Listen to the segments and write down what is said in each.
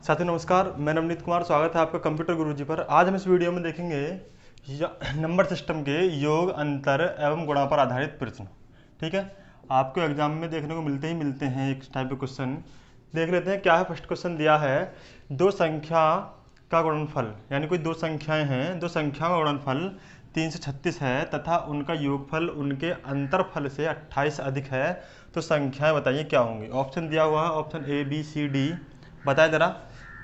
साथियों नमस्कार, मैं नवनीत कुमार। स्वागत है आपका कंप्यूटर गुरुजी पर। आज हम इस वीडियो में देखेंगे नंबर सिस्टम के योग, अंतर एवं गुणा पर आधारित प्रश्न। ठीक है, आपको एग्जाम में देखने को मिलते हैं एक टाइप के क्वेश्चन। देख लेते हैं क्या है। फर्स्ट क्वेश्चन दिया है, दो संख्या का गुणनफल, यानी कोई दो संख्याएं हैं, दो संख्याओं का गुणनफल 336 है तथा उनका योगफल उनके अंतरफल से 28 अधिक है, तो संख्याएं बताइए क्या होंगी। ऑप्शन दिया हुआ है, option A B C D. बताएं जरा,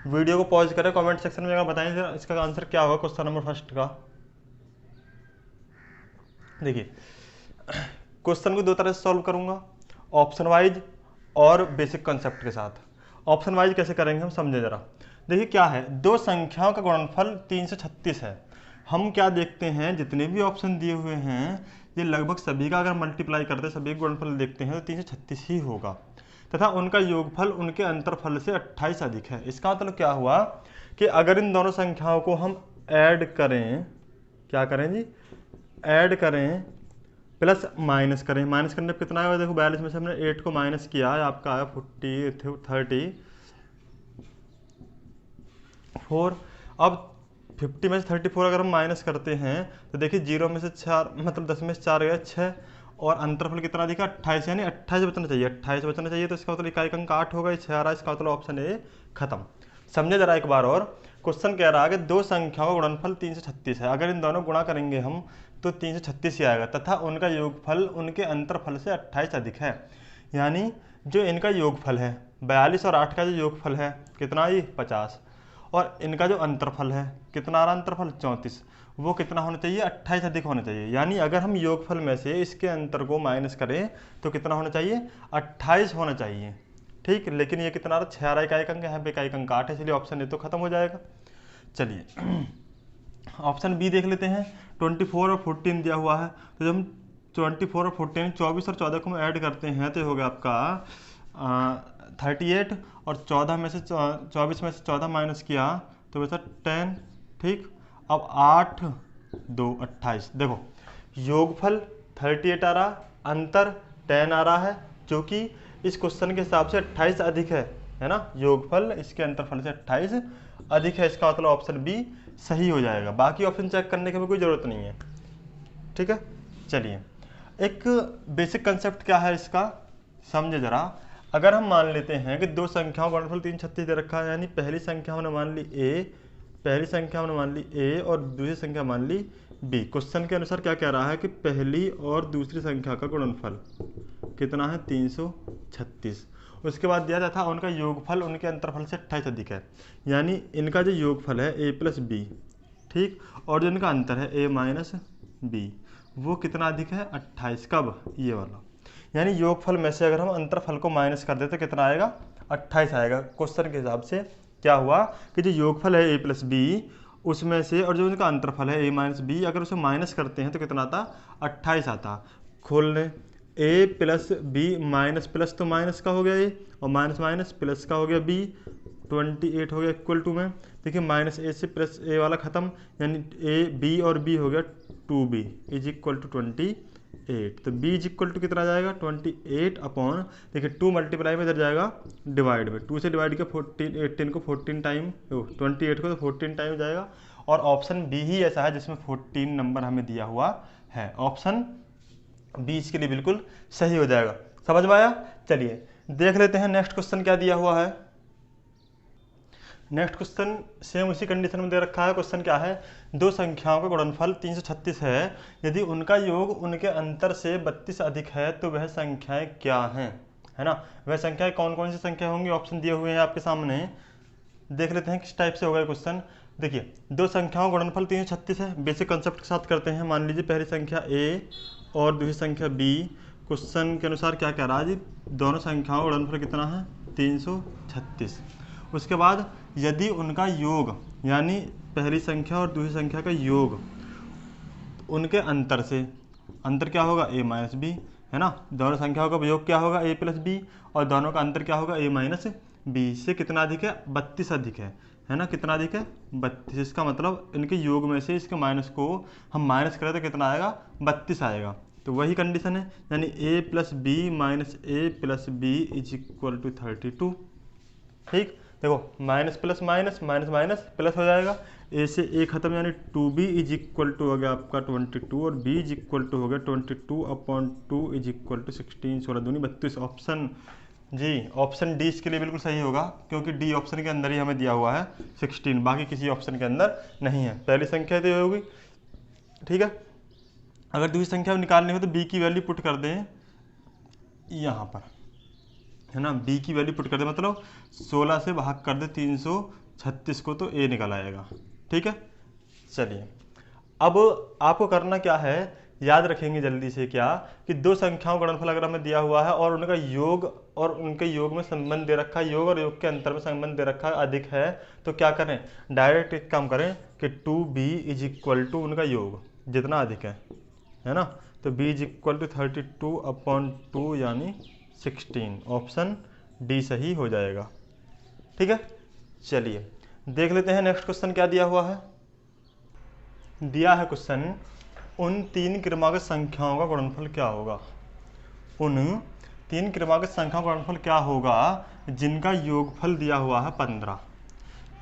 वीडियो को पॉज करें, कमेंट सेक्शन में अगर बताएं जरा इसका आंसर क्या होगा क्वेश्चन नंबर फर्स्ट का। देखिए, क्वेश्चन को दो तरह से सॉल्व करूंगा, ऑप्शन वाइज और बेसिक कॉन्सेप्ट के साथ। ऑप्शन वाइज कैसे करेंगे हम समझे जरा। देखिए क्या है, दो संख्याओं का गुणनफल 336 है। हम क्या देखते हैं, जितने भी ऑप्शन दिए हुए हैं ये लगभग सभी का अगर मल्टीप्लाई करते सभी गुणनफल देखते हैं तो 336 ही होगा, तथा उनका योगफल उनके अंतरफल से 28 अधिक है। इसका मतलब क्या हुआ कि अगर इन दोनों संख्याओं को हम ऐड करें, क्या करें जी, ऐड करें प्लस माइनस करें। माइनस करने पर कितना आएगा, देखो 42 में से हमने 8 को माइनस किया है, आपका आया 34। अब 50 में से 34 अगर हम माइनस करते हैं तो देखिए 0 में से 4, मतलब 10 में से 4 गया 6, और अंतरफल कितना दिखा 28, यानी 28 बचना चाहिए। 28 बचना चाहिए तो इसका मतलब इकाई अंक 8 होगा, 6 आ रहा है, इसका मतलब ऑप्शन ए खत्म। समझे जरा एक बार और। क्वेश्चन कह रहा है कि दो संख्याओं का गुणनफल 336 है, अगर इन दोनों गुणा करेंगे हम तो 336 ही आएगा, तथा उनका योगफल उनके अंतरफल से 28 अधिक है। यानी जो इनका योगफल है 42 और 8 का जो योगफल है कितना, ये 50, और इनका जो अंतरफल है कितना आ रहा, अंतरफल 34, वो कितना होना चाहिए, 28 अधिक होना चाहिए। यानी अगर हम योगफल में से इसके अंतर को माइनस करें तो कितना होना चाहिए, 28 होना चाहिए। ठीक, लेकिन ये कितना आ रहा, 6 आ रहा इकाई अंक, यहाँ पे इकाई अंक 8 है, इसलिए ऑप्शन ए तो खत्म हो जाएगा। चलिए ऑप्शन बी देख लेते हैं। 24 और 14 दिया हुआ है, तो जब हम 24 और 14, 24 और 14 को हम ऐड करते हैं तो ये हो गया आपका 38, और 14 में से 24 में से 14 माइनस किया तो बचा 10। ठीक, अब 8 2 28। देखो योगफल 38 आ रहा, अंतर 10 आ रहा है, जो कि इस क्वेश्चन के हिसाब से 28 अधिक है ना। योगफल इसके अंतरफल से 28 अधिक है, इसका मतलब ऑप्शन बी सही हो जाएगा। बाकी ऑप्शन चेक करने की भी कोई ज़रूरत नहीं है। ठीक है, चलिए एक बेसिक कंसेप्ट क्या है इसका समझे जरा। अगर हम मान लेते हैं कि दो संख्याओं का गुणनफल 336 दे रखा है, यानी पहली संख्या हमने मान ली ए, पहली संख्या हमने मान ली ए और दूसरी संख्या मान ली बी। क्वेश्चन के अनुसार क्या कह रहा है कि पहली और दूसरी संख्या का गुणनफल कितना है, 336। उसके बाद दिया जाता है उनका योगफल उनके अंतरफल से 28 अधिक है, यानी इनका जो योगफल है ए प्लस बी, ठीक, और जो इनका अंतर है ए माइनस बी, वो कितना अधिक है, 28। कब, ये वाला। यानी योगफल में से अगर हम अंतरफल को माइनस कर दें तो कितना आएगा, 28 आएगा। क्वेश्चन के हिसाब से क्या हुआ कि जो योगफल है ए प्लस बी उसमें से, और जो उनका अंतरफल है ए माइनस बी, अगर उसे माइनस करते हैं तो कितना आता, 28 आता। खोल लें, ए प्लस बी, माइनस प्लस तो माइनस का हो गया ए, और माइनस माइनस प्लस का हो गया बी, 28 हो गया इक्वल टू में। देखिए माइनस ए से प्लस ए वाला खत्म, यानी ए बी और बी हो गया 2b इज इक्वल टू 28। तो b इज इक्वल टू कितना जाएगा, 28 अपॉन, देखिए 2 मल्टीप्लाई में इधर जाएगा डिवाइड में, 2 से डिवाइड किया 14, 18 को 14 टाइम, 28 को तो 14 टाइम जाएगा। और ऑप्शन बी ही ऐसा है जिसमें 14 नंबर हमें दिया हुआ है। ऑप्शन बी इसके लिए बिल्कुल सही हो जाएगा। समझ में आया। चलिए देख लेते हैं नेक्स्ट क्वेश्चन क्या दिया हुआ है। नेक्स्ट क्वेश्चन सेम उसी कंडीशन में दे रखा है। क्वेश्चन क्या है, दो संख्याओं का गुणनफल 336 है, यदि उनका योग उनके अंतर से 32 अधिक है तो वह संख्याएं क्या हैं, है ना। वह संख्याएं कौन कौन सी संख्या होंगी, ऑप्शन दिए हुए हैं आपके सामने। देख लेते हैं किस टाइप से होगा क्वेश्चन। देखिए दो संख्याओं का गुणनफल 336 है, बेसिक कंसेप्ट के साथ करते हैं। मान लीजिए पहली संख्या ए और दूसरी संख्या बी। क्वेश्चन के अनुसार क्या कह रहा है जी, दोनों संख्याओं का गुणनफल कितना है, 336। उसके बाद यदि उनका योग, यानी पहली संख्या और दूसरी संख्या का योग उनके अंतर से, अंतर क्या होगा, ए माइनस बी, है ना। दोनों संख्याओं का योग क्या होगा, ए प्लस बी, और दोनों का अंतर क्या होगा, ए माइनस बी, से कितना अधिक है, 32 अधिक है ना। कितना अधिक है, 32। इसका मतलब इनके योग में से इसके माइनस को हम माइनस करें तो कितना आएगा, 32 आएगा। तो वही कंडीशन है, यानी a plus B minus A plus B is equal to 32। ठीक, देखो minus plus minus minus minus plus हो जाएगा, ए से ए खत्म, यानी 2b इज इक्वल टू हो गया आपका 22 और b इज इक्वल टू हो गया 22/2 इज इक्वल टू 16, 16 दूनी 32। ऑप्शन जी, ऑप्शन डी इसके लिए बिल्कुल सही होगा, क्योंकि डी ऑप्शन के अंदर ही हमें दिया हुआ है 16, बाकी किसी ऑप्शन के अंदर नहीं है। पहली संख्या तो ये होगी, ठीक है। अगर दूसरी संख्या निकालनी हो तो बी की वैल्यू पुट कर दें यहाँ पर, है ना, बी की वैल्यू पुट कर दे, मतलब 16 से भाग कर दे 336 को, तो ए निकल आएगा, ठीक है। चलिए, अब आपको करना क्या है, याद रखेंगे जल्दी से क्या, कि दो संख्याओं का गुणनफल अगर हमें दिया हुआ है और उनका योग और उनके योग में संबंध दे रखा है, योग और योग के अंतर में संबंध दे रखा है, अधिक है, तो क्या करें, डायरेक्ट एक काम करें कि 2b इज इक्वल टू उनका योग जितना अधिक है ना, तो b इज इक्वल टू 32/2 यानी 16, ऑप्शन डी सही हो जाएगा, ठीक है। चलिए देख लेते हैं नेक्स्ट क्वेश्चन क्या दिया हुआ है। दिया है क्वेश्चन, उन तीन क्रमागत संख्याओं का गुणनफल क्या होगा। उन तीन क्रमागत संख्याओं का गुणनफल क्या होगा जिनका योगफल दिया हुआ है 15।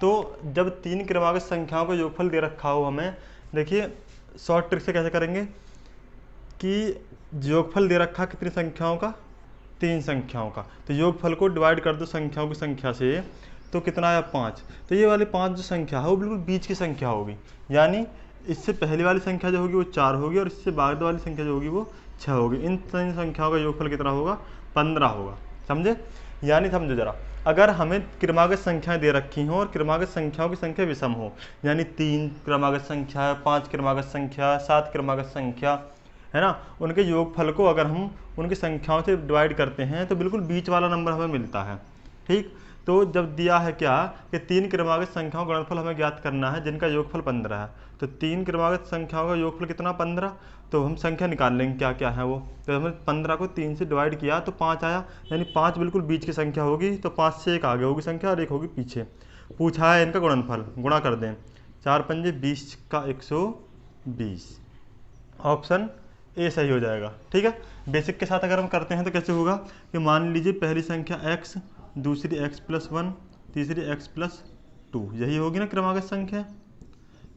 तो जब तीन क्रमागत संख्याओं का योगफल दे रखा हो हमें, देखिए शॉर्ट ट्रिक से कैसे करेंगे कि योगफल दे रखा कितनी संख्याओं का, तीन संख्याओं का, तो योगफल को डिवाइड कर दो संख्याओं की संख्या से, तो कितना आया 5। तो ये वाली 5 जो संख्या है वो बिल्कुल बीच की संख्या होगी, यानी इससे पहले वाली संख्या जो होगी वो 4 होगी और इससे बाद वाली संख्या जो होगी वो 6 होगी। इन तीन संख्याओं का योगफल कितना होगा, 15 होगा, समझे। यानी समझो जरा, अगर हमें क्रमागत संख्याएं दे रखी हों और क्रमागत संख्याओं की संख्या विषम हो, यानी 3 क्रमागत संख्या, 5 क्रमागत संख्या, 7 क्रमागत संख्या, है ना, उनके योगफल को अगर हम उनकी संख्याओं से डिवाइड करते हैं तो बिल्कुल बीच वाला नंबर हमें मिलता है, ठीक। तो जब दिया है क्या कि तीन क्रमागत संख्याओं का गुणनफल हमें ज्ञात करना है जिनका योगफल 15 है, तो तीन क्रमागत संख्याओं का योगफल कितना 15, तो हम संख्या निकाल लेंगे क्या क्या है वो। तो हमने 15 को 3 से डिवाइड किया तो 5 आया, यानी 5 बिल्कुल बीच की संख्या होगी, तो 5 से एक आगे होगी संख्या और एक होगी पीछे। पूछा है इनका गुणनफल, गुणा कर दें, 4 पंजे 20 का 120, ऑप्शन ए सही हो जाएगा, ठीक है। बेसिक के साथ अगर हम करते हैं तो कैसे होगा कि मान लीजिए पहली संख्या x, दूसरी x+1, तीसरी x+2, यही होगी ना क्रमागत संख्या,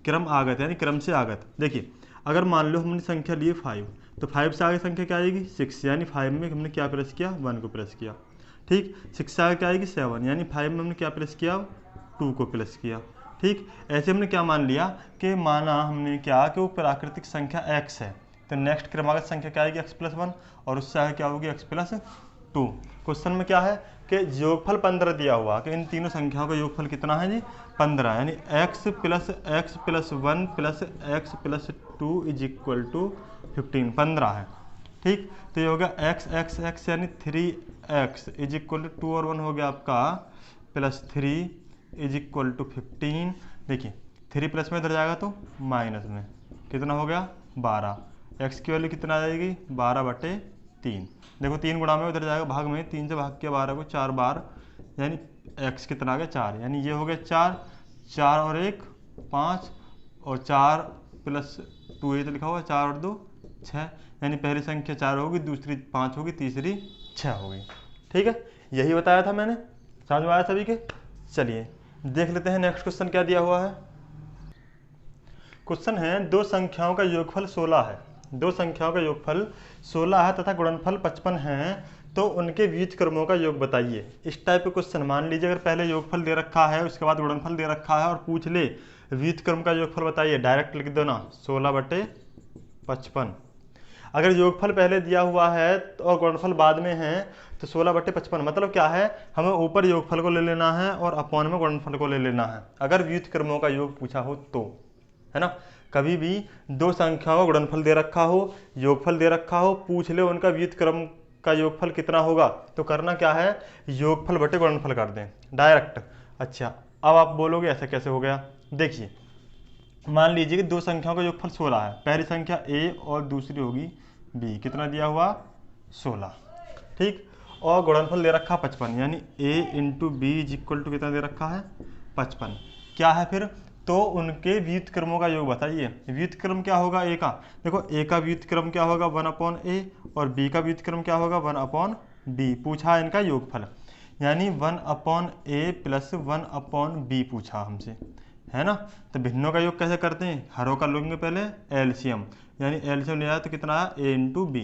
क्रम आगत यानी क्रम से आगत। देखिए अगर मान लो हमने संख्या ली 5, तो 5 से आगे संख्या क्या आएगी 6, यानी 5 में हमने क्या प्लस किया 1 को प्लस किया, ठीक। 6 से आगे क्या आएगी 7, यानी 5 में हमने क्या प्लस किया 2 को प्लस किया, ठीक। ऐसे हमने क्या मान लिया कि माना हमने क्या कि वो प्राकृतिक संख्या x है, तो नेक्स्ट क्रमागत संख्या क्या आएगी x+1 और उससे आगे क्या होगी x+2। क्वेश्चन में क्या है कि योगफल 15 दिया हुआ कि इन तीनों संख्याओं का योगफल कितना है जी 15, यानी x+1 plus x+2 is equal to 15, 15 है, ठीक। तो ये हो गया x यानी 3x इज इक्वल टू 2 और 1 हो गया आपका +3 इज इक्वल टू 15। देखिए 3 प्लस में इधर जाएगा तो माइनस में कितना हो गया 12, x की वैल्यू कितना आ जाएगी 12/3। देखो 3 गुणा में उधर जाएगा भाग में, 3 से भाग किया 12 को 4 बार, यानी x कितना आ गया 4, यानी ये हो गया 4 और 1 5 और 4 + 2 ये तो लिखा हुआ 4 और 2 6, यानी पहली संख्या 4 होगी, दूसरी 5 होगी, तीसरी 6 होगी, ठीक है। यही बताया था मैंने, समझ में आया सभी के। चलिए देख लेते हैं नेक्स्ट क्वेश्चन क्या दिया हुआ है। क्वेश्चन है दो संख्याओं का योगफल 16 है, दो संख्याओं का योगफल 16 है तथा गुणनफल 55 है, तो उनके बीज क्रमों का योग बताइए। इस टाइप के क्वेश्चन मान लीजिए अगर पहले योगफल दे रखा है उसके बाद गुणनफल दे रखा है और पूछ ले बीज क्रम का योगफल बताइए, डायरेक्ट लिख दो ना 16/55। अगर योगफल पहले दिया हुआ है और गुणनफल बाद में है तो 16/55, मतलब क्या है हमें ऊपर योगफल को ले लेना है और अपॉन में गुणनफल को ले लेना है, अगर बीज क्रमों का योग पूछा हो तो, है ना। कभी भी दो संख्याओं का गुणनफल दे रखा हो, योगफल दे रखा हो, पूछ ले उनका व्युत क्रम का योगफल कितना होगा, तो करना क्या है योगफल बटे गुणनफल कर दें डायरेक्ट। अच्छा अब आप बोलोगे ऐसा कैसे हो गया, देखिए मान लीजिए कि दो संख्याओं का योगफल 16 है, पहली संख्या a और दूसरी होगी b, कितना दिया हुआ 16, ठीक, और गुणनफल दे रखा 55, यानी a × b is equal to कितना दे रखा है 55। क्या है फिर, तो उनके व्युत क्रमों का योग बताइए। व्युत क्रम क्या होगा a का, देखो a का व्युत क्रम क्या होगा 1/a और b का व्युत क्रम क्या होगा 1/b, पूछा है इनका योगफल। यानी 1/a प्लस 1/b पूछा हमसे, है ना। तो भिन्नों का योग कैसे करते हैं, हरों का लेंगे पहले एलसीएम, यानी एलसीएम लिया तो कितना है a into B.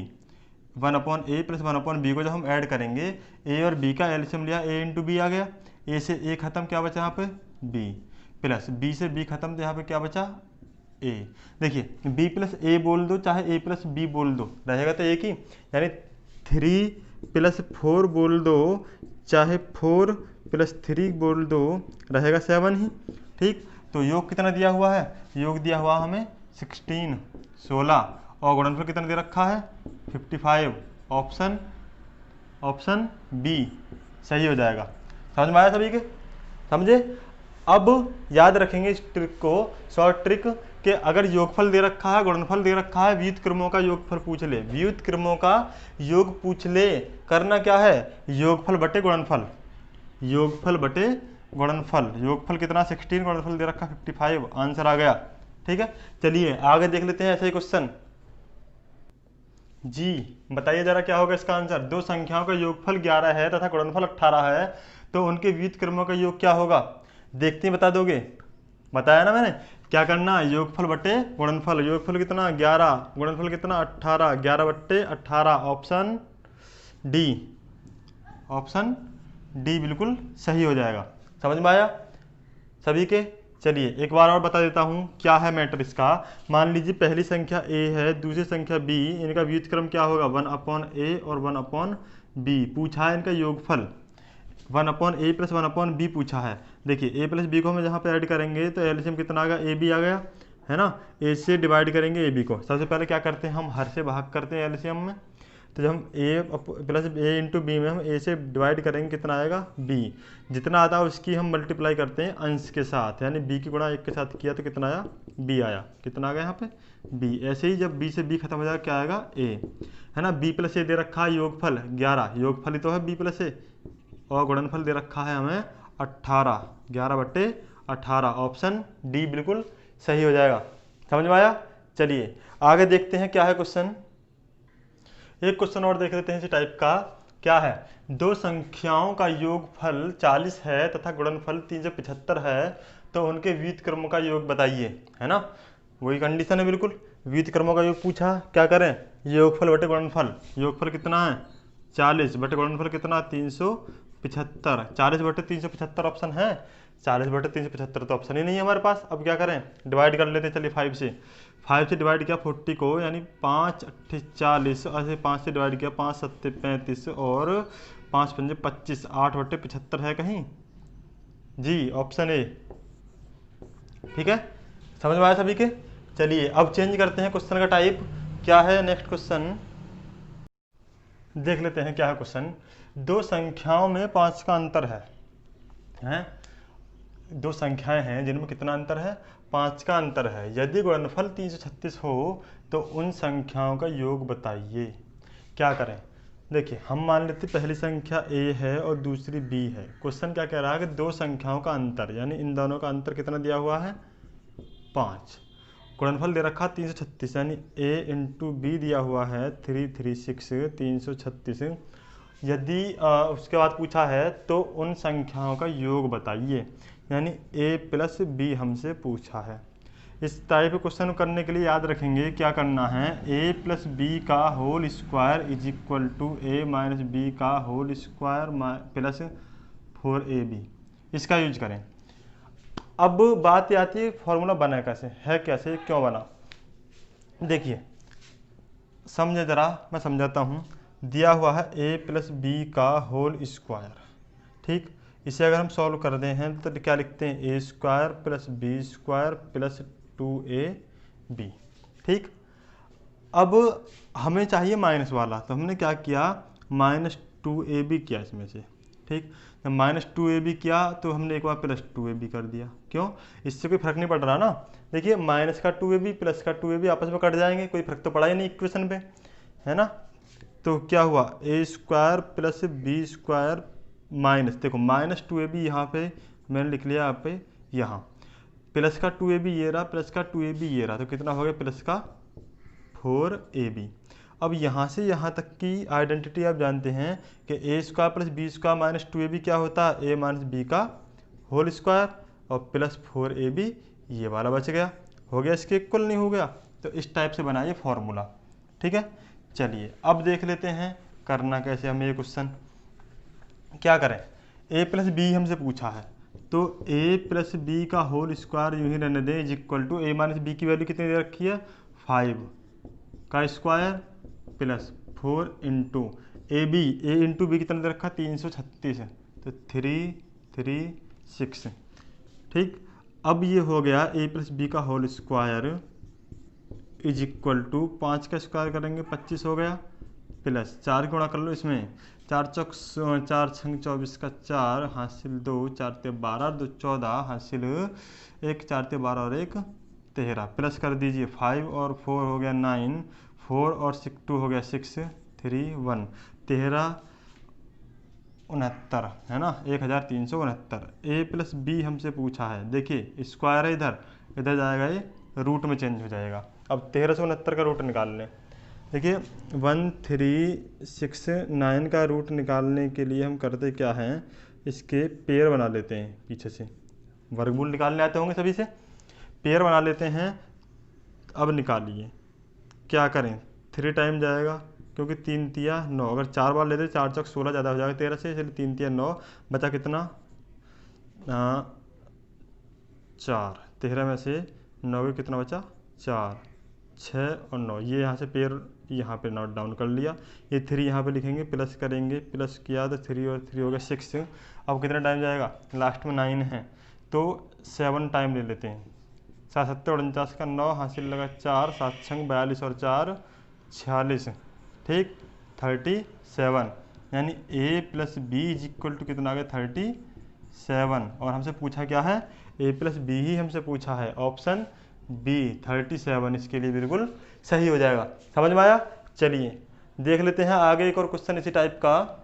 1/a plus 1/b को जब हम ऐड करेंगे, a और b का एलसीएम लिया a इंटू बी आ गया, a से a खत्म, क्या बचा यहाँ पे b, प्लस b से b खत्म, तो यहाँ पे क्या बचा a। देखिए b प्लस a बोल दो चाहे a प्लस b बोल दो, रहेगा तो एक ही, यानी 3 प्लस 4 बोल दो चाहे 4 प्लस 3 बोल दो, रहेगा 7 ही। ठीक, तो योग कितना दिया हुआ है, योग दिया हुआ हमें 16, और गुणनफल कितना दे रखा है 55। ऑप्शन बी सही हो जाएगा। समझ में आया सभी के, समझे। अब याद रखेंगे इस ट्रिक को, शॉर्ट ट्रिक, कि अगर योगफल दे रखा है, गुणनफल दे रखा है, व्युत क्रमों का योगफल पूछ ले, व्युत क्रमों का योग पूछ ले, करना क्या है, योगफल बटे गुणनफल, योगफल बटे गुणनफल। योगफल कितना 16, गुणनफल दे रखा 55, आंसर आ गया। ठीक है, चलिए आगे देख लेते हैं ऐसा ही क्वेश्चन। जी बताइए जरा क्या होगा इसका आंसर। दो संख्याओं का योगफल 11 है तथा गुणनफल 18 है, तो उनके व्युत क्रमों का योग क्या होगा, देखते हैं बता दोगे। बताया ना मैंने, क्या करना, योगफल बटे गुणनफल। योगफल कितना 11, गुणनफल कितना 18, 11 बट्टे 18, ऑप्शन डी, ऑप्शन डी बिल्कुल सही हो जाएगा। समझ में आया सभी के। चलिए एक बार और बता देता हूँ क्या है मैटर इसका। मान लीजिए पहली संख्या a है, दूसरी संख्या b, इनका व्युत क्रम क्या होगा 1/a और 1/b, पूछा है इनका योगफल 1/a प्लस 1/b पूछा है। देखिए a प्लस b को हम जहाँ पे ऐड करेंगे तो एलसीएम कितना आ गया, ab आ गया, है ना। a से डिवाइड करेंगे ab को, सबसे पहले क्या करते हैं हम हर से भाग करते हैं एलसीएम में, तो जब हम a plus a into B में हम a से डिवाइड करेंगे कितना आएगा b, जितना आता है उसकी हम मल्टीप्लाई करते हैं अंश के साथ, यानी b की गुणा 1 के साथ किया तो कितना आया b आया, कितना आ गया यहाँ पे b। ऐसे ही जब b से b खत्म हो जाएगा क्या आएगा a, है ना। b प्लस a दे रखा है योगफल 11, योगफल ही तो है b प्लस a, और गुणनफल दे रखा है हमें 18, 11 बट्टे 18, ऑप्शन डी बिल्कुल सही हो जाएगा। समझ में आया। चलिए आगे देखते हैं क्या है क्वेश्चन। एक क्वेश्चन और देख लेते हैं इसी टाइप का। क्या है, दो संख्याओं का योगफल 40 है तथा गुणनफल 375 है, तो उनके व्युत क्रमों का योग बताइए, है ना। वही कंडीशन है बिल्कुल, व्युत क्रमों का योग पूछा, क्या करें, योगफल बटे गुणनफल। योगफल कितना है 40 बटे गुणनफल कितना 375, 40 बटे 375 ऑप्शन है, 40 बटे 375 तो ऑप्शन ही नहीं है हमारे पास। अब क्या करें, डिवाइड कर लेते हैं, चलिए 5 से डिवाइड किया 40 को, यानी 5 8 40, ऐसे 5 से डिवाइड किया 5 7 35 और 5 5 25, 8 बटे 75 है कहीं जी, ऑप्शन ए। ठीक है, समझ में आया सभी के। चलिए अब चेंज करते हैं क्वेश्चन का टाइप, क्या है नेक्स्ट क्वेश्चन देख लेते हैं। क्या है क्वेश्चन, दो संख्याओं में 5 का अंतर है, दो संख्याएं हैं जिनमें कितना अंतर है 5 का अंतर है। यदि गुणनफल 336 हो तो उन संख्याओं का योग बताइए। क्या करें, देखिए हम मान लेते पहली संख्या a है और दूसरी b है। क्वेश्चन क्या कह रहा है कि दो संख्याओं का अंतर, यानी इन दोनों का अंतर कितना दिया हुआ है 5, गुणनफल दे रखा 336, यानी a इंटू बी दिया हुआ है 336, 336। यदि उसके बाद पूछा है तो उन संख्याओं का योग बताइए, यानी a प्लस बी हमसे पूछा है। इस टाइप क्वेश्चन करने के लिए याद रखेंगे क्या करना है, a प्लस बी का whole square is equal to a minus B का होल स्क्वायर प्लस 4ab, इसका यूज करें। अब बात आती है फॉर्मूला बना कैसे है, कैसे क्यों बना, देखिए समझे जरा, मैं समझाता हूँ। दिया हुआ है a प्लस बी का होल स्क्वायर, ठीक, इसे अगर हम सॉल्व कर दे हैं तो क्या लिखते हैं a square plus B square plus 2ab, ठीक। अब हमें चाहिए माइनस वाला, तो हमने क्या किया -2ab किया इसमें से, ठीक। जब -2ab किया तो हमने एक बार +2ab कर दिया, क्यों, इससे कोई फर्क नहीं पड़ रहा ना। देखिए माइनस का 2ab प्लस का 2ab आपस में कट जाएंगे, कोई फर्क तो पड़ा ही नहीं इक्वेशन पे, है ना। तो क्या हुआ a square plus B square minus, देखो -2ab यहाँ पे मैंने लिख लिया यहाँ पे, यहाँ प्लस का 2ab ये रहा, प्लस का 2ab ये रहा, तो कितना हो गया प्लस का 4ab। अब यहाँ से यहाँ तक की आइडेंटिटी आप जानते हैं कि A square plus B square minus 2ab क्या होता है, ए माइनस बी का होल स्क्वायर और प्लस 4ab, ये वाला बच गया, हो गया इसके इक्वल नहीं हो गया। तो इस टाइप से बनाइए फॉर्मूला, ठीक है। चलिए अब देख लेते हैं करना कैसे हमें ये क्वेश्चन। क्या करें, ए प्लस बी हमसे पूछा है, तो ए प्लस बी का होल स्क्वायर यूँ ही रहने दें is equal to A minus B की वैल्यू कितनी दे रखी है 5 का square plus 4 into A into B कितना दे रखा 336 है, तो 336, ठीक। अब ये हो गया ए प्लस बी का whole square is equal to 5 का स्क्वायर करेंगे 25 हो गया, प्लस 4 गुणा कर लो इसमें, 4 छंग 24 का 4 हासिल 2, 4 ते 12, 2 14 हासिल 1, 4 ते 12 और 1 13, प्लस कर दीजिए 5 और 4 हो गया 9, 4 और 6 2 हो गया 6, 3 1, 13 69 है ना, 1369। ए प्लस बी हमसे पूछा है, देखिए स्क्वायर है इधर जाएगा, ये रूट में चेंज हो जाएगा। अब 1369 का रूट निकाल लें। देखिए 1369 का रूट निकालने के लिए हम करते क्या हैं, इसके पेयर बना लेते हैं, पीछे से वर्गमूल निकालने आते होंगे सभी से, पेयर बना लेते हैं। अब निकालिए, क्या करें 3 टाइम जाएगा क्योंकि 3 तिया 9, अगर 4 बार लेते 4 चौक 16 ज़्यादा हो जाएगा 13 से, इसलिए 3 तिया 9, बचा कितना 4, 13 में से 9 कितना बचा 4, 6 और 9, ये यहाँ से पेयर यहाँ पे नोट डाउन कर लिया, ये 3 यहाँ पे लिखेंगे, प्लस करेंगे, प्लस किया तो 3 और 3 हो गया 6। अब कितना टाइम जाएगा, लास्ट में 9 है तो 7 टाइम ले लेते हैं, 7 7 49 का 9 हासिल लगा 4, 7 छंग 42 और 4 46, ठीक 37, यानी A plus B is equal to कितना आ गया 37। और हमसे पूछा क्या है, ए प्लस बी ही हमसे पूछा है, ऑप्शन बी 37 इसके लिए बिल्कुल सही हो जाएगा। समझ में आया। चलिए देख लेते हैं आगे एक और क्वेश्चन इसी टाइप का।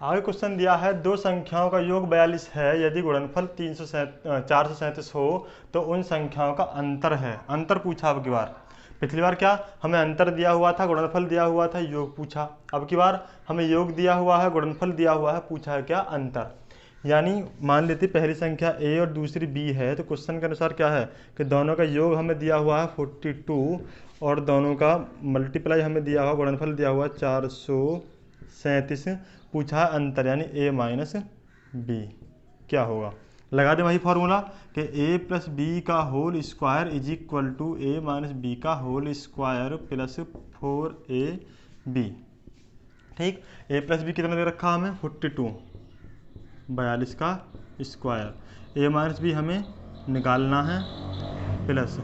आगे क्वेश्चन दिया है, दो संख्याओं का योग 42 है, यदि गुणनफल 437 हो तो उन संख्याओं का अंतर है। अंतर पूछा अब की बार, पिछली बार क्या हमें अंतर दिया हुआ था, गुणनफल दिया हुआ था, योग पूछा। अब की बार हमें योग दिया हुआ है, गुणनफल दिया हुआ है, पूछा है क्या अंतर। यानी मान लेते पहली संख्या a और दूसरी b है, तो क्वेश्चन के अनुसार क्या है कि दोनों का योग हमें दिया हुआ है 42 और दोनों का मल्टीप्लाई हमें दिया हुआ, गुणनफल दिया हुआ 437, पूछा है अंतर यानी a माइनस बी क्या होगा। लगा दें वही फॉर्मूला कि a प्लस बी का whole square is equal to a minus B का होल स्क्वायर प्लस 4ab, ठीक। a प्लस बी कितना दे रखा हमें 42, 42 का स्क्वायर, a माइनस बी हमें निकालना है, plus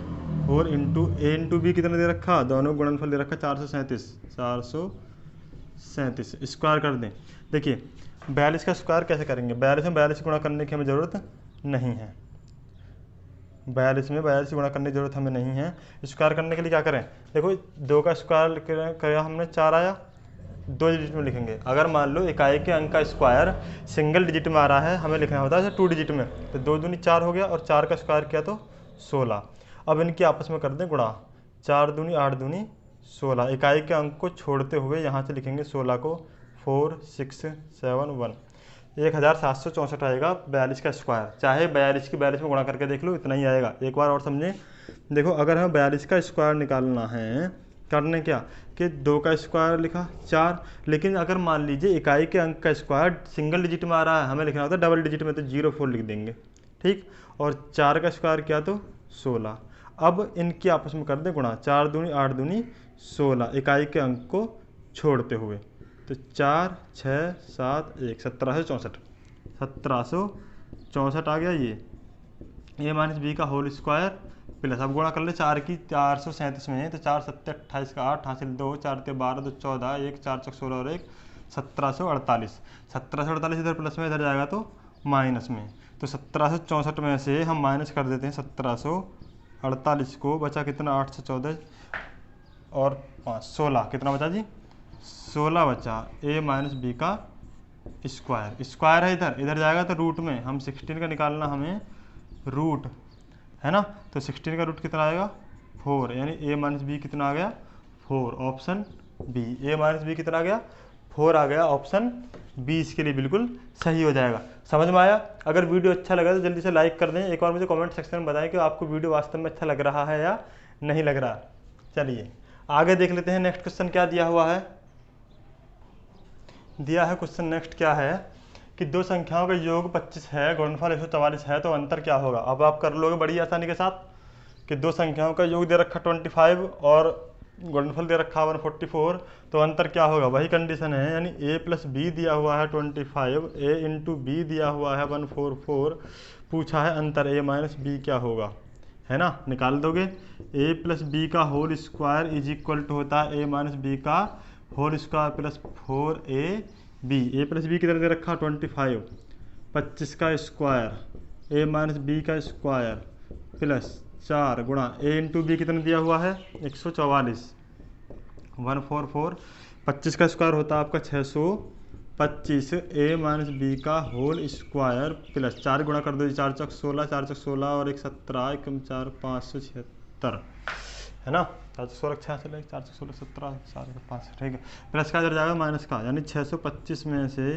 4 into A into B कितना दे रखा, दोनों गुणनफल दे रखा 437 स्क्वायर कर दें। देखिए 42 का स्क्वायर कैसे करेंगे, 42 में 42 गुणा करने की हमें ज़रूरत नहीं है, 42 में 42 गुणा करने की ज़रूरत हमें नहीं है। स्क्वायर करने के लिए क्या करें, देखो 2 का स्क्वायर किया हमने 4 आया, 2 डिजिट में लिखेंगे। अगर मान लो इकाई के अंक का स्क्वायर सिंगल डिजिट में आ रहा है, हमें लिखना होता है 2 डिजिट में, तो 2 दूनी 4 हो गया और 4 का स्क्वायर किया तो 16। अब इनकी आपस में कर दें गुणा, 4 दूनी 8 दूनी 16, इकाई के अंक को छोड़ते हुए यहाँ से लिखेंगे 16 को 4 6 7 1, 1764 आएगा 42 का स्क्वायर। चाहे 42 की 42 में गुणा करके देख लो, इतना ही आएगा। एक बार और समझें, देखो अगर हमें 42 का स्क्वायर निकालना है, करने क्या कि 2 का स्क्वायर लिखा 4, लेकिन अगर मान लीजिए इकाई के अंक का स्क्वायर सिंगल डिजिट में आ रहा है, हमें लिखना होता है डबल डिजिट में, तो 04 लिख देंगे, ठीक। और 4 का स्क्वायर किया तो 16। अब इनकी आपस में कर दें गुणा, 4 दूनी 8 दूनी 16, इकाई के अंक को छोड़ते हुए, तो 4 6 7 1 1764 आ गया ये a माइनस बी का होल स्क्वायर प्लस, अब गुणा कर ले 4 की 437 में, तो 4 7 28 का 8 हासिल 2, 4 ते 12 2 14, 1 4 चौक 16 और 1 1748 इधर प्लस में, इधर जाएगा तो माइनस में, तो 1764 में से हम माइनस कर देते हैं 1748 को, बचा कितना 8 से 14 और 5 16, कितना बचा जी 16 बचा। a माइनस बी का स्क्वायर, स्क्वायर है इधर जाएगा तो रूट में, हम 16 का निकालना हमें रूट है ना, तो 16 का रूट कितना आएगा 4, यानी a माइनस बी कितना आ गया 4, ऑप्शन बी। ए माइनस बी कितना आ गया? 4 आ गया, ऑप्शन बी इसके लिए बिल्कुल सही हो जाएगा। समझ में आया? अगर वीडियो अच्छा लगा तो जल्दी से लाइक कर दें। एक बार मुझे कमेंट सेक्शन में बताएं कि आपको वीडियो वास्तव में अच्छा लग रहा है या नहीं लग रहा। चलिए आगे देख लेते हैं नेक्स्ट क्वेश्चन क्या दिया हुआ है। दिया है क्वेश्चन नेक्स्ट क्या है कि दो संख्याओं का योग 25 है, गुणनफल 144 है, तो अंतर क्या होगा? अब आप कर लोगे बड़ी आसानी के साथ कि दो संख्याओं का योग दे रखा 25 और गुणनफल दे रखा 144, तो अंतर क्या होगा? वही कंडीशन है, यानी a प्लस बी दिया हुआ है 25, a इंटू बी दिया हुआ है 144, पूछा है अंतर a माइनस बी क्या होगा, है ना? निकाल दोगे। a प्लस बी का whole square is equal to होता है a माइनस बी का whole square plus 4ab। A plus B किधर दे रखा 25, 25 का स्क्वायर a माइनस बी का स्क्वायर प्लस 4 गुणा a इंटू बी कितना दिया हुआ है 144, 144, 25 का स्क्वायर होता है आपका 625, a माइनस बी का होल स्क्वायर प्लस 4 गुणा कर दो, 4 चौक 16, 4 चौक 16 और 1 17, 1 4 576, है ना? 4 16 66, 4 16 17, 4 5, ठीक है। प्लस का इधर जाएगा माइनस का, यानी 625 में से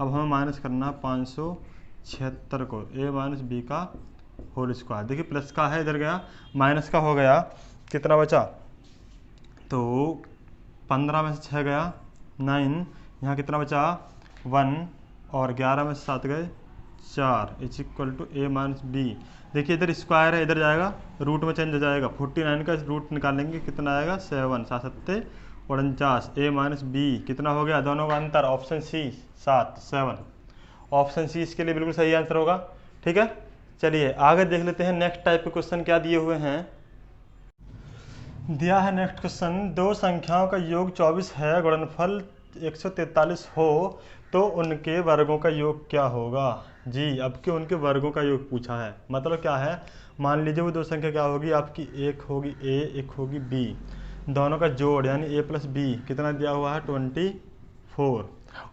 अब हमें माइनस करना 576 को, a माइनस बी का होल स्क्वायर। देखिए प्लस का है, इधर गया माइनस का हो गया, कितना बचा? तो 15 में से 6 गया 9, यहाँ कितना बचा 1, और 11 में से 7 गए 4, is equal to a minus B. देखिए इधर स्क्वायर है, इधर जाएगा रूट में चेंज हो जाएगा, 49 का रूट निकालेंगे कितना आएगा 7, 7 7 49, a माइनस बी कितना हो गया? दोनों का अंतर, ऑप्शन सी 7 7, ऑप्शन सी इसके लिए बिल्कुल सही आंसर होगा। ठीक है, चलिए आगे देख लेते हैं नेक्स्ट टाइप के क्वेश्चन क्या दिए हुए हैं। दिया है नेक्स्ट क्वेश्चन, दो संख्याओं का योग 24 है, गुणनफल 143 हो, तो उनके वर्गों का योग क्या होगा? जी, अब के उनके वर्गों का योग पूछा है। मतलब क्या है, मान लीजिए वो दो संख्या क्या होगी आपकी, एक होगी a, एक होगी b, दोनों का जोड़ यानी a प्लस बी कितना दिया हुआ है 24,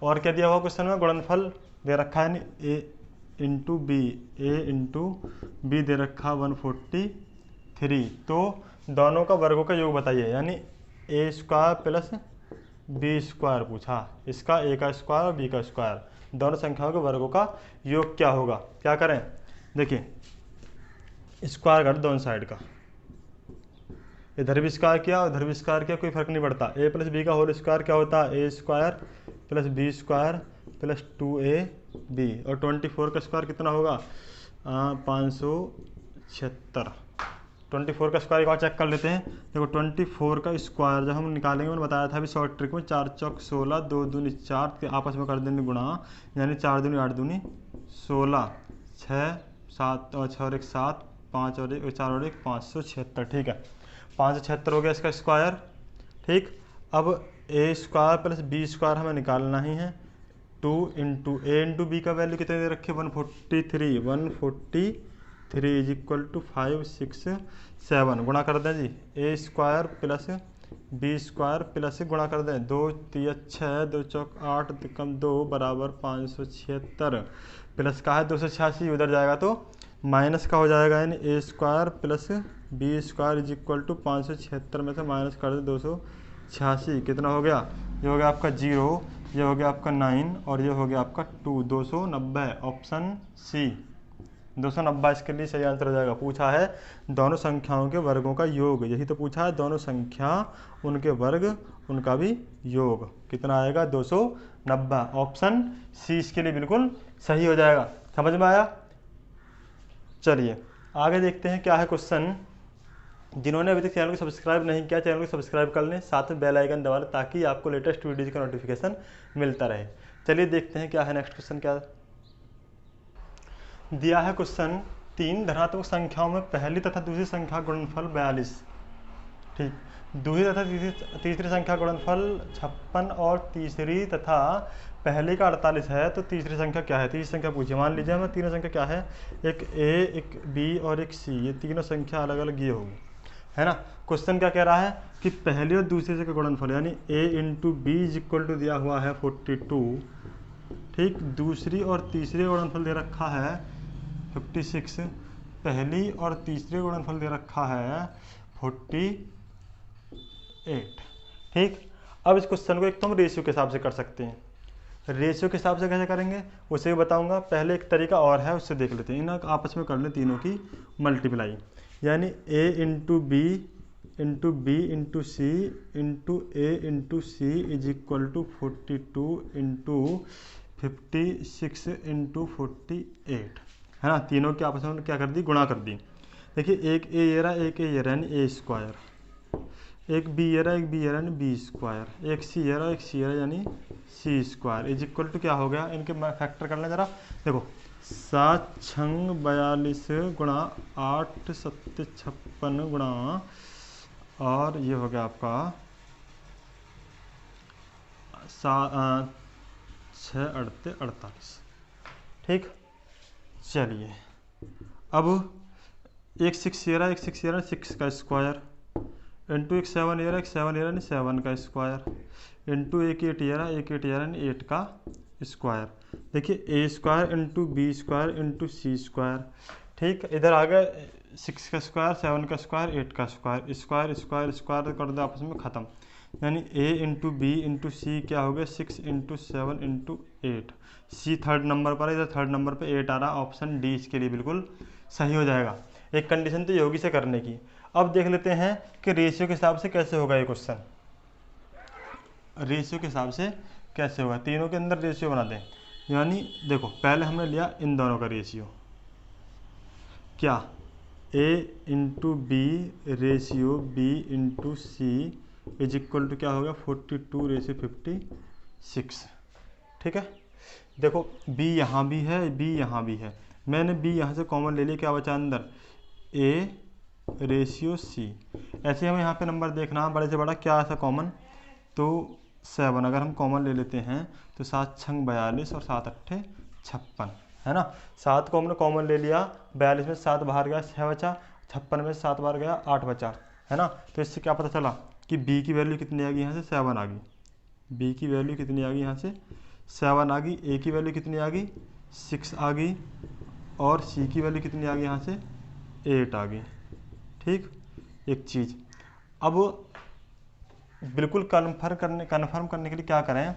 और क्या दिया हुआ क्वेश्चन में? गुणनफल दे रखा है यानी a into B, a into B दे रखा 143, तो दोनों का वर्गों का योग बताइए, यानी a square plus B square पूछा, इसका a का स्क्वायर और b का स्क्वायर, दोनों संख्याओं के वर्गों का योग क्या होगा? क्या करें, देखिए स्क्वायर कर दोनों साइड का, इधर भी स्क्वायर किया उधर भी स्क्वायर किया, कोई फर्क नहीं पड़ता। a प्लस बी का होल स्क्वायर क्या होता है? a square plus B square plus 2ab, और 24 का स्क्वायर कितना होगा 576। 24 का स्क्वायर एक और चेक कर लेते हैं। देखो 24 का स्क्वायर जब हम निकालेंगे, मैंने बताया था अभी शॉर्ट ट्रिक में, 4 चौक 16, 2 दूनी 4 के आपस में कर देंगे गुणा, यानी 4 दूनी 8 दूनी 16, 6 7 और 6 और 1 7, 5 और 1 4 और 1 576, ठीक है, 576 हो गया इसका स्क्वायर। ठीक, अब a square plus B square हमें निकालना ही है, 2 इंटू ए इंटू बी का वैल्यू कितने दे रखे 143, 143 इज इक्वल टू 5 6 7, गुणा कर दें जी, a square plus B square plus गुणा कर दें, 2 3 6, 2 चौक 8 कम 2 बराबर 576, प्लस का है 286, उधर जाएगा तो माइनस का हो जाएगा, यानी a square plus B square is equal to 576 में से माइनस कर दे 286, कितना हो गया? ये हो गया आपका 0, ये हो गया आपका 9 और ये हो गया आपका 2, 290, ऑप्शन सी 290 इसके लिए सही आंसर हो जाएगा। पूछा है दोनों संख्याओं के वर्गों का योग, यही तो पूछा है, दोनों संख्या उनके वर्ग उनका भी योग कितना आएगा 290, ऑप्शन सी इसके लिए बिल्कुल सही हो जाएगा। समझ में आया? चलिए आगे देखते हैं क्या है क्वेश्चन। जिन्होंने अभी तक चैनल को सब्सक्राइब नहीं किया, चैनल को सब्सक्राइब कर लें, साथ में बेल आइकन दबा लें ताकि आपको लेटेस्ट वीडियोज़ का नोटिफिकेशन मिलता रहे। चलिए देखते हैं क्या है नेक्स्ट क्वेश्चन। क्या दिया है क्वेश्चन, 3 धनात्मक संख्याओं में पहली तथा दूसरी संख्या गुणनफल 42, ठीक, दूसरी तथा तीसरी संख्या गुणनफल 56 और तीसरी तथा पहले का 48 है, तो तीसरी संख्या क्या है? तीसरी संख्या पूछिए। मान लीजिए हमें तीनों संख्या क्या है, एक a, एक b और एक c, ये तीनों संख्या अलग अलग ये होगी, है ना। क्वेश्चन क्या कह रहा है कि पहले और दूसरे का गुणनफल यानी a into B is equal to दिया हुआ है 42, ठीक, दूसरी और तीसरे गुणनफल दे रखा है 56, पहली और तीसरे गुणनफल दे रखा है 48, ठीक। अब इस क्वेश्चन को एक तो हम रेशियो के हिसाब से कर सकते हैं। रेशियो के हिसाब से कैसे करेंगे उसे भी बताऊंगा। पहले एक तरीका और है, उससे देख लेते हैं। इन आपस में कर लें तीनों की मल्टीप्लाई, यानी a into B into B into C into A into C is equal to 42 into 56 into 48, है ना। तीनों के आपस में क्या कर दी, गुणा कर दी। देखिए एक ए ये रहा, एक ए ये रहा, यानी ए स्क्वायर, एक बी ये रहा, एक बी ये रहा, यानी बी स्क्वायर, एक सी ये रहा, एक सी ये रहा, यानी सी स्क्वायर इज इक्वल टू क्या हो गया, इनके फैक्टर कर लें ज़रा। देखो 7 छंग 42 गुणा 8 सत्ते 56 गुणा, और ये हो गया आपका 6 अड़ते 48। ठीक, चलिए अब एक 6 ये रहा, एक 6 ये रहा, 6 का स्क्वायर इंटू एक 7 ये रहा, एक 7 ये रहा, 7 का स्क्वायर इंटू एक 8 ये रहा, एक 8 ये रहा, 8 का स्क्वायर। देखिए A square into B square into C square. ठीक, इधर आ गया 6 का स्क्वायर, 7 का स्क्वायर, 8 का स्क्वायर, स्क्वायर स्क्वायर स्क्वायर कर दो आपस में ख़त्म, यानी ए इंटू बी इंटू सी क्या हो गया 6 इंटू 7 इंटू 8। सी थर्ड नंबर पर है, इधर थर्ड नंबर पर 8 आ रहा, ऑप्शन डी इसके लिए बिल्कुल सही हो जाएगा। एक कंडीशन तो ये होगी से करने की। अब देख लेते हैं कि रेशियो के हिसाब से कैसे होगा ये क्वेश्चन। रेशियो के हिसाब से कैसे होगा, तीनों के अंदर रेशियो बना दें। यानी देखो पहले हमने लिया इन दोनों का रेशियो, क्या a into B ratio b into C is equal to क्या हो गया 42 रेशियो 56। ठीक है, देखो b यहाँ भी है, b यहाँ भी है, मैंने b यहाँ से कॉमन ले लिया, क्या बचा अंदर a रेशियो c। ऐसे हमें यहाँ पे नंबर देखना बड़े से बड़ा क्या ऐसा कॉमन, तो 7 अगर हम कॉमन ले लेते हैं तो 7 छंग 42 और 7 अट्ठे 56, है ना। 7 को हमने कॉमन ले लिया, 42 में 7 बाहर गया 6 बचा, 56 में 7 बाहर गया 8 बचा, है ना। तो इससे क्या पता चला कि b की वैल्यू कितनी आ गई, यहाँ से 7 आ गई, b की वैल्यू कितनी आ गई, यहाँ से 7 आ गई, a की वैल्यू कितनी आ गई 6 आ गई, और c की वैल्यू कितनी आ गई, यहाँ से 8 आ गई। ठीक, एक चीज़ अब बिल्कुल कन्फर्म करने के लिए क्या करें,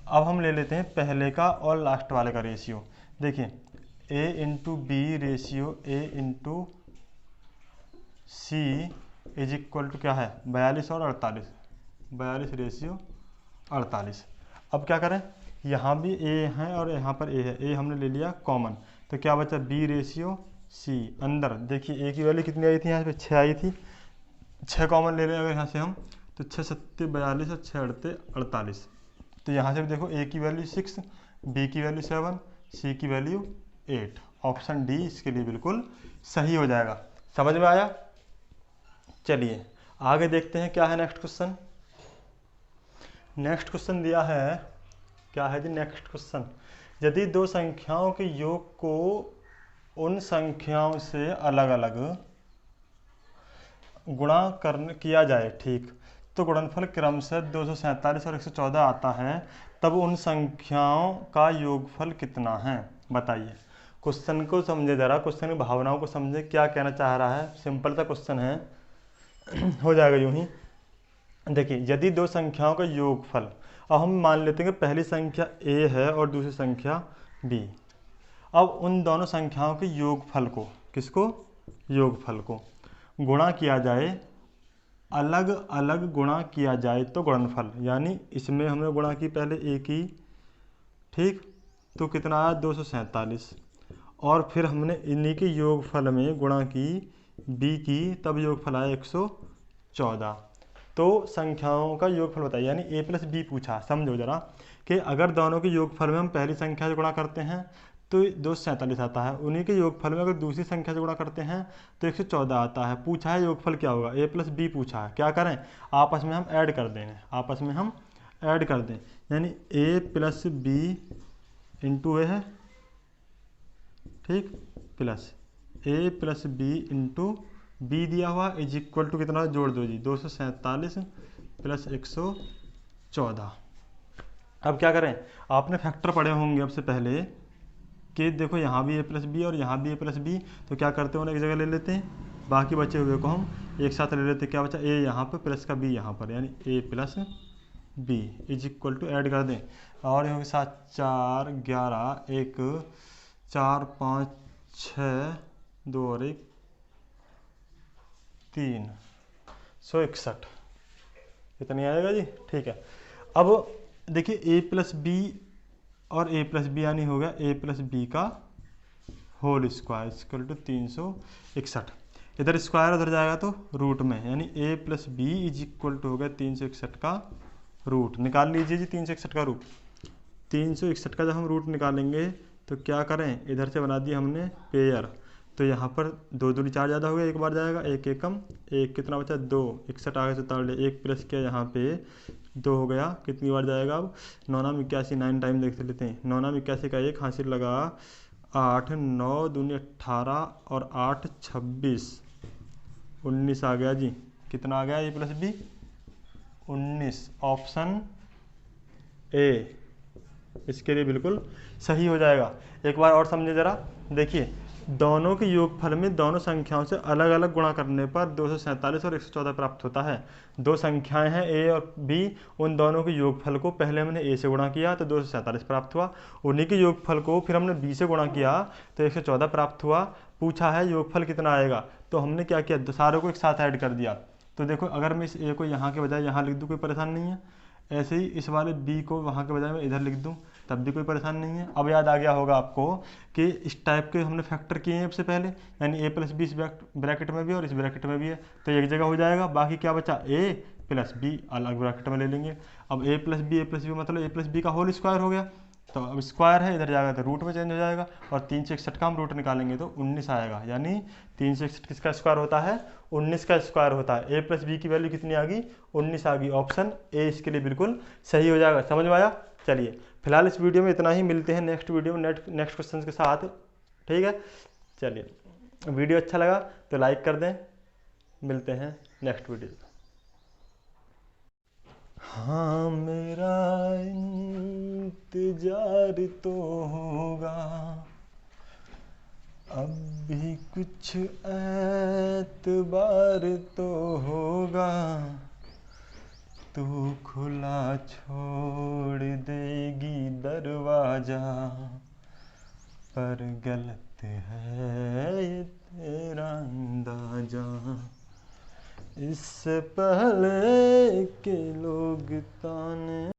अब हम ले लेते हैं पहले का और लास्ट वाले का रेशियो। देखिए a into B ratio a into C is equal to क्या है 42 और 48, 42 रेशियो 48। अब क्या करें, यहाँ भी a है और यहाँ पर a है, a हमने ले लिया कॉमन, तो क्या बचा b रेशियो c। अंदर देखिए a की वैल्यू कितनी आई थी, यहाँ पे 6 आई थी, 6 कॉमन ले लें अगर यहाँ से हम, तो 6 सत्ते 42 और 6 अड़ते 48। तो यहाँ से भी देखो a की वैल्यू 6, b की वैल्यू 7, c की वैल्यू 8, ऑप्शन डी इसके लिए बिल्कुल सही हो जाएगा। समझ में आया। चलिए आगे देखते हैं क्या है नेक्स्ट क्वेश्चन। नेक्स्ट क्वेश्चन दिया है, क्या है जी नेक्स्ट क्वेश्चन, यदि दो संख्याओं के योग को उन संख्याओं से अलग अलग गुणा किया जाए, ठीक, तो गुणनफल क्रमशः 247 और 114 आता है, तब उन संख्याओं का योगफल कितना है, बताइए। क्वेश्चन को समझे ज़रा, क्वेश्चन की भावनाओं को समझे, क्या कहना चाह रहा है। सिंपल सा क्वेश्चन है, हो जाएगा यूं ही। देखिए यदि दो संख्याओं का योगफल, अब हम मान लेते हैं कि पहली संख्या a है और दूसरी संख्या b। अब उन दोनों संख्याओं के योगफल को, किसको, योगफल को गुणा किया जाए, अलग अलग गुणा किया जाए तो गुणनफल, यानी इसमें हमने गुणा की पहले a की, ठीक, तो कितना आया 247, और फिर हमने इन्हीं के योगफल में गुणा की b की, तब योगफल आया 114। तो संख्याओं का योगफल बताइए, यानी a प्लस बी पूछा। समझो जरा कि अगर दोनों के योगफल में हम पहली संख्या से गुणा करते हैं तो 247 आता है, उन्हीं के योगफल में अगर दूसरी संख्या से गुणा करते हैं तो 114 आता है। पूछा है योगफल क्या होगा, a प्लस बी पूछा है, क्या करें आपस में हम ऐड कर दें, आपस में हम ऐड कर दें, यानी a plus B into A है, ठीक, plus a plus B into B दिया हुआ इज इक्वल टू कितना, जोड़ दो जी 247 प्लस 114। अब क्या करें, आपने फैक्टर पढ़े होंगे अब से पहले कि देखो यहाँ भी a प्लस बी और यहाँ भी a प्लस बी, तो क्या करते हैं उन्हें एक जगह ले लेते हैं, बाकी बचे हुए को हम एक साथ ले लेते, क्या बचा, ए यहाँ पर प्लस का बी यहाँ पर, यानी A plus B is equal to, add कर दें और हो साथ 4 11 1 4 5 6 2 और 1 3 161 इतनी आएगा जी। ठीक है, अब देखिए ए प्लस बी और ए प्लस बी यानी हो गया ए प्लस बी का होल स्क्वायर इक्वल टू 361। इधर स्क्वायर उधर जाएगा तो रूट में, यानी A plus B is equal to हो गया 361 का रूट। निकाल लीजिए जी 361 का रूट। 361 का जब हम रूट निकालेंगे तो क्या करें, इधर से बना दिया हमने पेयर, तो यहाँ पर 2 दूनी 4 ज़्यादा हो गया, एक बार जाएगा, एक एक कम, एक कितना बचा 2, 61 आगे से उतार ले, एक प्लस किया यहाँ पे 2 हो गया, कितनी बार जाएगा अब 9 9 81, 9 टाइम देख लेते हैं, 9 9 81 का एक हासिल लगा 8 9 दूनी 18 और 8 26 19 आ गया जी। कितना आ गया A plus B 19, option A इसके लिए बिल्कुल सही हो जाएगा। एक बार और समझे ज़रा, देखिए दोनों के योगफल में दोनों संख्याओं से अलग अलग गुणा करने पर 247 और 114 प्राप्त होता है। दो संख्याएं हैं ए और बी, उन दोनों के योगफल को पहले हमने ए से गुणा किया तो 247 प्राप्त हुआ, उन्हीं के योगफल को फिर हमने बी से गुणा किया तो 114 प्राप्त हुआ। पूछा है योगफल कितना आएगा, तो हमने क्या किया, सारों को एक साथ ऐड कर दिया। तो देखो अगर मैं इस ए को यहाँ के बजाय यहाँ लिख दूँ कोई परेशानी नहीं है, ऐसे ही इस वाले बी को वहाँ के बजाय मैं इधर लिख दूँ तब भी कोई परेशानी नहीं है। अब याद आ गया होगा आपको कि इस टाइप के हमने फैक्टर किए हैं सबसे पहले, यानी ए प्लस बी इस ब्रैकेट में भी और इस ब्रैकेट में भी है तो एक जगह हो जाएगा, बाकी क्या बचा ए प्लस बी अलग ब्रैकेट में ले लेंगे। अब ए प्लस बी मतलब ए प्लस बी का होल स्क्वायर हो गया, तो अब स्क्वायर है इधर जाएगा तो रूट में चेंज हो जाएगा और 361 का हम रूट निकालेंगे तो 19 आएगा, यानी 361 किसका स्क्वायर होता है 19 का स्क्वायर होता है। ए प्लस बी की वैल्यू कितनी आ गई 19 आ गई, ऑप्शन ए इसके लिए बिल्कुल सही हो जाएगा। समझ में आया? चलिए फिलहाल इस वीडियो में इतना ही, मिलते हैं नेक्स्ट वीडियो में नेक्स्ट क्वेश्चन के साथ। ठीक है, चलिए वीडियो अच्छा लगा तो लाइक कर दें, मिलते हैं नेक्स्ट वीडियो। हाँ मेरा इंतजार तो होगा, अब भी कुछ एतबार तो होगा, तू खुला छोड़ देगी दरवाजा, पर गलत है ये तेरा अंदाजा। इससे पहले के लोग ताने